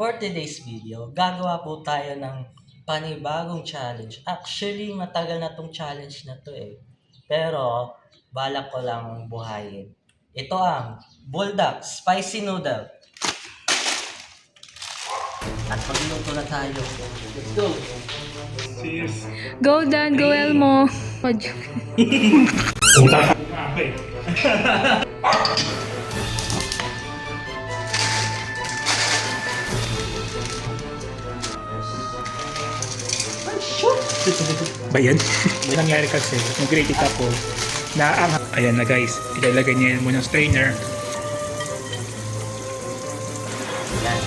For today's video, gagawa po tayo ng panibagong challenge. Actually, matagal na tong challenge na to eh. Pero, balak ko lang buhayin. Ito ang Bulldog Spicy Noodle. At pagluto na tayo. Let's go! Cheers. Go Dan, go Elmo. Puta. Okay. Ba yan? May nangyari kasi, nag-rate it ako na ang... Ayan na guys, ilalagay niya mo ng strainer. Yan,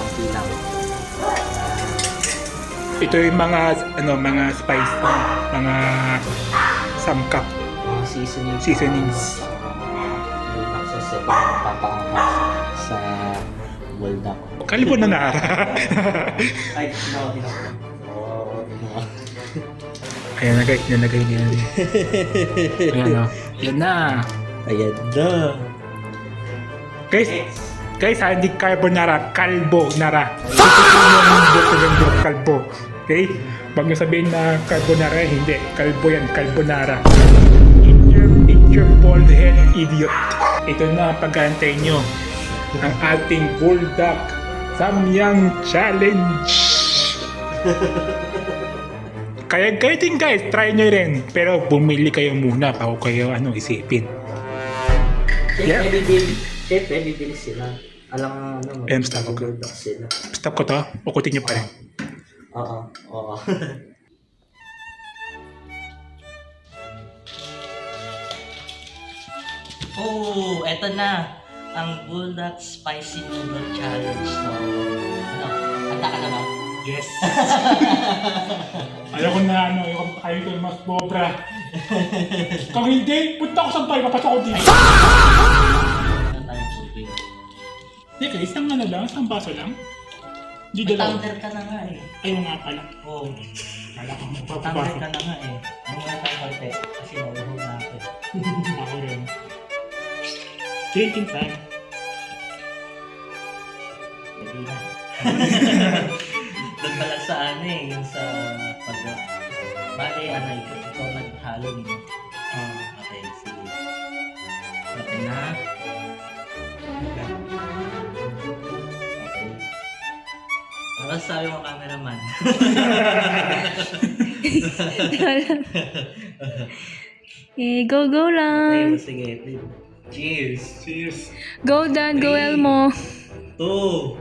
konti lang. Ito yung mga, mga spice, mga samkap, Mga seasonings. Sa papaanghas sa Bulldog. Kalbo na nara. Ay, no. Ayan na guys, nilagay niya. Ayan o. Ayan na. Ayan na. Guys, hindi carbonara, kalbo-nara. Ito yung buto ng kalbo. Okay? Huwag nyo sabihin na carbonara, hindi. Kalbo yan, carbonara. Eat your bald head, idiot. Ito na, pag-aantay nyo. Ang ating Bulldog Samyang Challenge. Kaya din guys, try nyo rin. Pero bumili kayo muna bago kayo isipin. Siyempre, bibili sila. Alam mo, Stop ko. Bulldog sila. Stop ko to, ukutin nyo pa rin. Oo. Oh, eto na ang Bulldog Spicy Noodle Challenge. So, handa ka na ba? Yes. Ayoko na ayoko kayo ko mas bobra. Kung hindi, punta ko sa bahay, papasok ko dito. Ano tayo tubig? Teka, isang lang, isang baso lang. Hindi May dalawa. tumbler ka na nga eh. Ayaw nga pala. Oo. Kala ko Tumbler magpapabaso. ka na nga eh. Ano nga tayo konti? Kasi nauhog na ako. Ako rin. Drinking time. Hindi na. Doon pala sa yung sa pag... Bale, ikaw naghalo niyo. Okay, sige. Okay na. Okay. Ano sabi mo, cameraman? Go lang. Okay, sige. Cheers! Cheers. Go Dan, go Elmo. 2,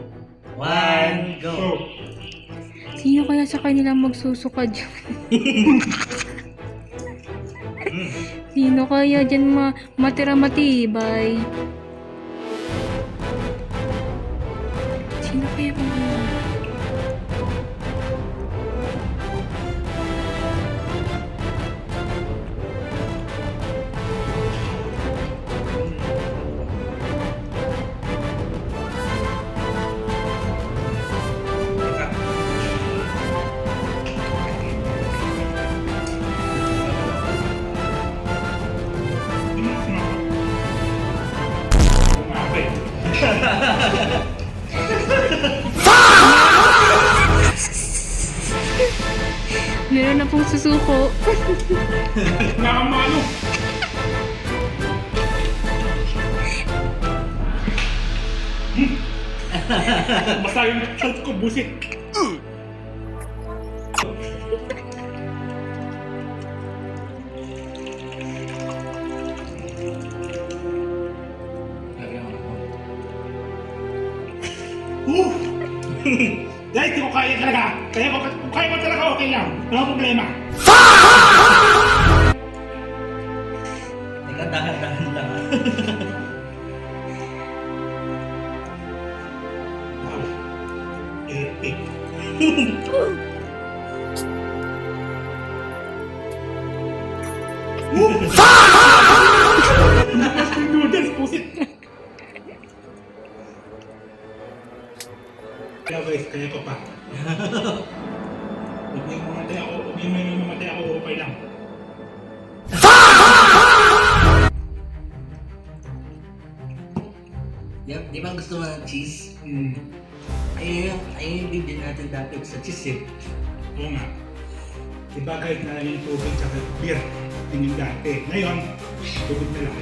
1, go! Sino kaya sa kanila magsusuka dyan? Sino kaya dyan matira matibay? Sino kaya meron na pong susuko. Nakamano. Basta yung shot ko, busit. Dahil di ko kaya talaga. Kung kaya ko talaga, okay lang. Wala problema. Teka, dahan-dahan lang. Wow. Epic. Napas yung noodles, pusit. Kaya guys, kaya ko pa. Huwag niyo mamatay ako, okay lang. Di ba gusto mo ng cheese? Mm. Ay, video natin dapat sa cheese eh. Oo nga. Diba kahit na lang yung tubig sa beer, tingin dati. Ngayon, tubig na lang.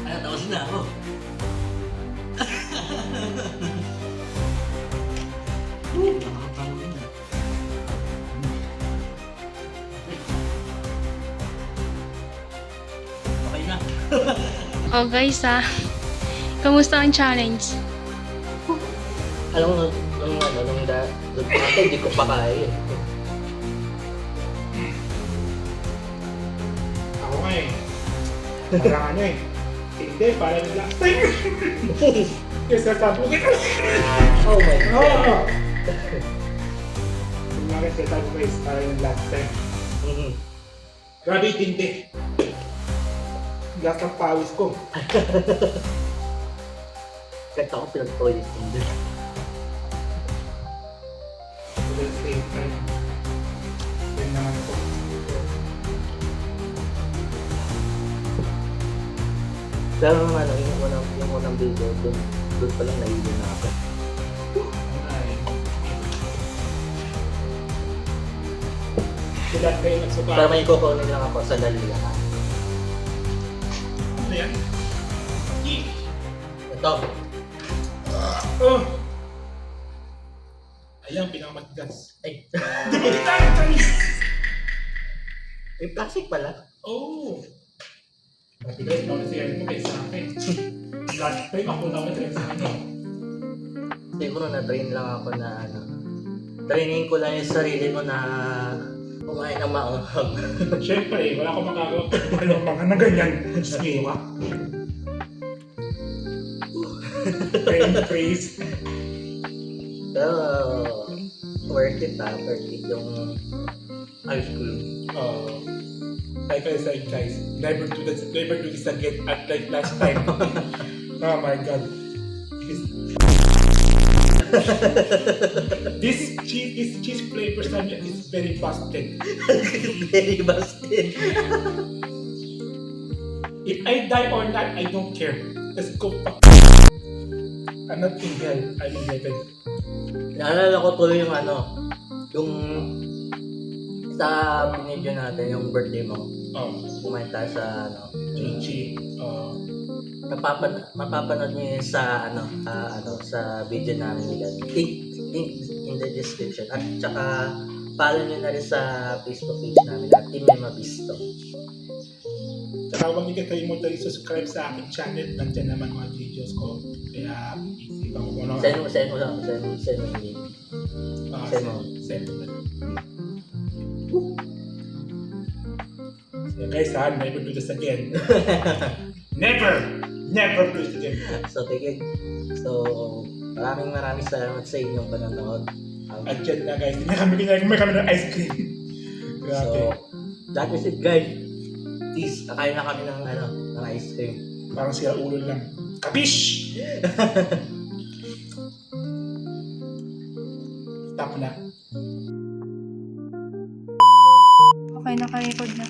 Ano, tapos na ako. Nakakatawa na. Okay na. Oh guys kamusta ang challenge? Alam mo, nung dati, hindi ko pa kaya eh. Ako nga eh. Parang ano eh. Hindi, parang last time. Kasi sasabi ko. Oh my God. Oo! Kung bakit sasabi ko is parang last time. Mhm. Grabe tindi. Last ang pawis ko. Kahit ako pinag-toilet din. At the same time. Yan naman po. Pero naman, yung unang video, doon pa lang naiiwan na ako. Ay. Sila kayo nagsuka. Pero may kukunin lang ako sa dalila. Ano yan? Ito. Oh! Ayan, pinakamatigas. Ay, Dumagitang! may plastic pala. Oh! Matigas na ulit siya mo kayo sa akin. Last time ako naman rin sa akin. Siguro na-train lang ako na training ko lang yung sarili ko na kumain ng maanghang. Siyempre, wala akong magagawa. Ano mga na ganyan. Smiwa. Pain praise. Pero, worth it worth it yung ice cream. Like I said guys, never do this again at like last time. Oh my god. This cheese flavor sa niya is very busted. Very busted. If I die or not, I don't care. Let's go fuck. I'm not in hell, I'm in heaven. Naalala ko tuloy yung yung sa video natin, yung birthday mo. Kumain tayo sa Chichi. mapapanood niyo yun sa sa video namin nila. Link in the description. At saka follow niyo na rin sa Facebook page namin at Team Mema Bisto. Saka huwag niyo kalimutan i-subscribe sa aking channel. Nandiyan naman mga videos ko. Kaya isipan ko muna. Send mo yung link. Send mo. So guys, never do this again. Never do this again. So, maraming salamat sa inyong panonood. At yan na guys, may kami ng ice cream. Grabe. So, that is it guys. Please, kakain na kami ng ice cream. Parang sila ulo lang. Kapish! Stop na. Okay, naka-record na.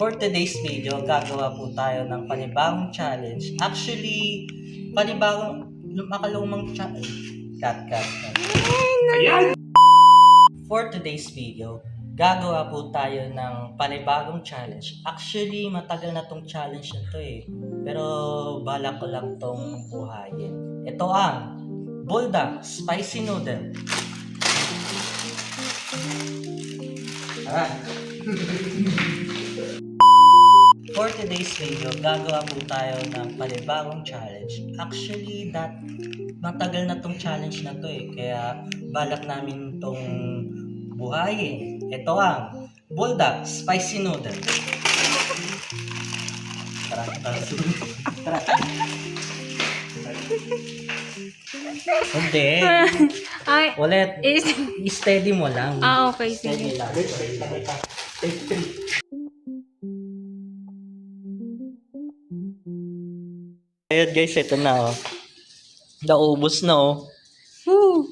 For today's video, gagawa po tayo ng panibagong challenge. Actually, makalumang challenge. Cut. Ayan! For today's video, gagawa po tayo ng panibagong challenge. Actually, matagal na tong challenge na to eh. Pero balak ko lang tong buhayin. Ito ang Bulldog Spicy Noodle. For today's video, gagawa po tayo ng panibagong challenge. Actually, matagal na tong challenge na to eh. Kaya balak namin tong buhayin. Ito ang Bulldog Spicy Noodle. Tara. Hindi. Ay, Ulit. I-steady mo lang. okay, Steady sige. lang. Ayun guys, ito na oh. Naubos na oh. Woo!